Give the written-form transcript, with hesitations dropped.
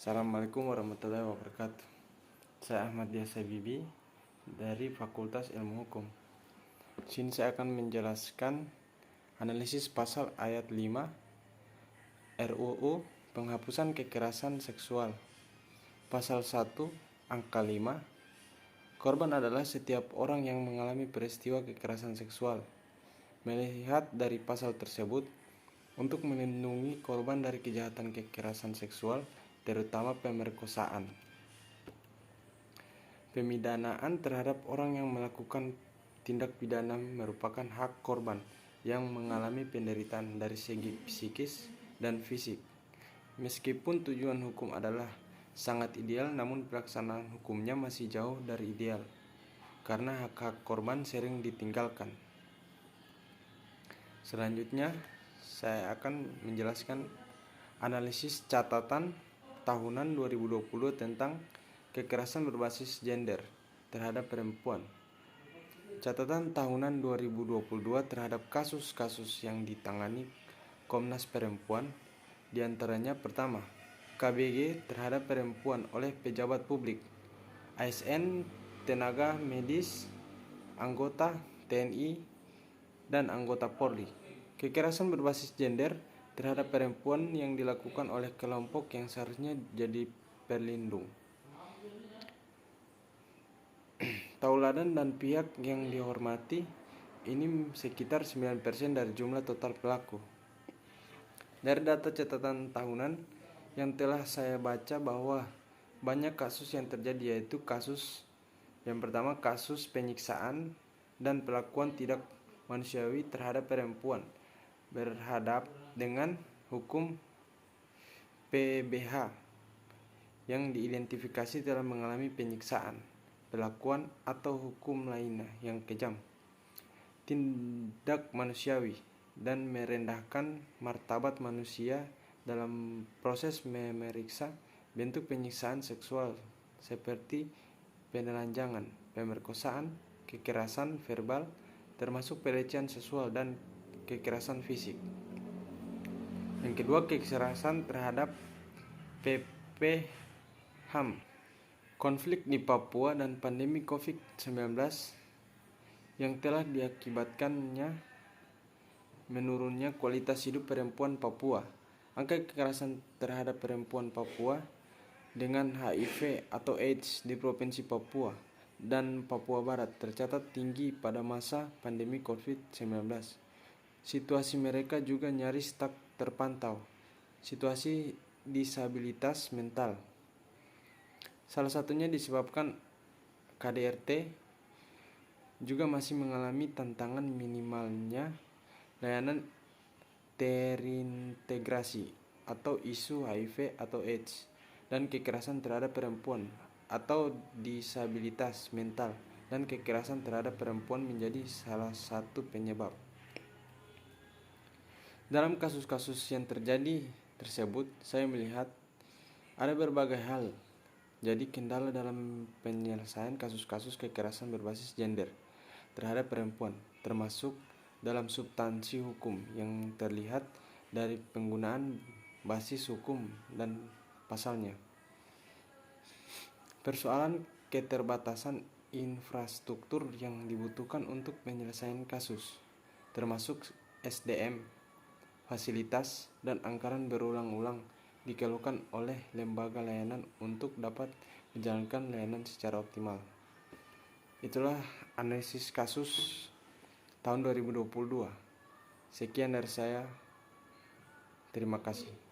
Assalamualaikum warahmatullahi wabarakatuh. Saya Ahmad Yasa Bibi dari Fakultas Ilmu Hukum. Sini saya akan menjelaskan analisis pasal ayat 5 RUU Penghapusan Kekerasan Seksual. Pasal 1 angka 5, korban adalah setiap orang yang mengalami peristiwa kekerasan seksual. Melihat dari pasal tersebut, untuk melindungi korban dari kejahatan kekerasan seksual, terutama pemerkosaan. Pemidanaan terhadap orang yang melakukan tindak pidana merupakan hak korban yang mengalami penderitaan dari segi psikis dan fisik. Meskipun tujuan hukum adalah sangat ideal, namun pelaksanaan hukumnya masih jauh dari ideal, karena hak-hak korban sering ditinggalkan. Selanjutnya, saya akan menjelaskan analisis catatan tahunan 2020 tentang kekerasan berbasis gender terhadap perempuan. Catatan tahunan 2022 terhadap kasus-kasus yang ditangani Komnas Perempuan, diantaranya pertama, KBG terhadap perempuan oleh pejabat publik, ASN, tenaga medis, anggota TNI, dan anggota Polri. Kekerasan berbasis gender terhadap perempuan yang dilakukan oleh kelompok yang seharusnya jadi pelindung. Tauladan dan pihak yang dihormati, ini sekitar 9% dari jumlah total pelaku. Dari data catatan tahunan yang telah saya baca bahwa banyak kasus yang terjadi, yaitu kasus yang pertama, kasus penyiksaan dan perlakuan tidak manusiawi terhadap perempuan berhadap dengan hukum PBH yang diidentifikasi telah mengalami penyiksaan, perlakuan atau hukum lainnya yang kejam, tidak manusiawi, dan merendahkan martabat manusia dalam proses memeriksa bentuk penyiksaan seksual seperti penelanjangan, pemerkosaan, kekerasan verbal, termasuk pelecehan seksual dan kekerasan fisik. Yang kedua, kekerasan terhadap HAM, konflik di Papua dan pandemi COVID-19 yang telah diakibatkannya menurunnya kualitas hidup perempuan Papua. Angka kekerasan terhadap perempuan Papua dengan HIV atau AIDS di Provinsi Papua dan Papua Barat tercatat tinggi pada masa pandemi COVID-19. Situasi mereka juga nyaris tak terpantau. Situasi disabilitas mental, salah satunya disebabkan KDRT, juga masih mengalami tantangan minimalnya layanan terintegrasi atau isu HIV atau AIDS dan kekerasan terhadap perempuan atau disabilitas mental dan kekerasan terhadap perempuan menjadi salah satu penyebab. Dalam kasus-kasus yang terjadi tersebut, saya melihat ada berbagai hal jadi kendala dalam penyelesaian kasus-kasus kekerasan berbasis gender terhadap perempuan, termasuk dalam substansi hukum yang terlihat dari penggunaan basis hukum dan pasalnya. Persoalan keterbatasan infrastruktur yang dibutuhkan untuk penyelesaian kasus, termasuk SDM, fasilitas, dan anggaran berulang-ulang dikeluhkan oleh lembaga layanan untuk dapat menjalankan layanan secara optimal. Itulah analisis kasus tahun 2022. Sekian dari saya. Terima kasih.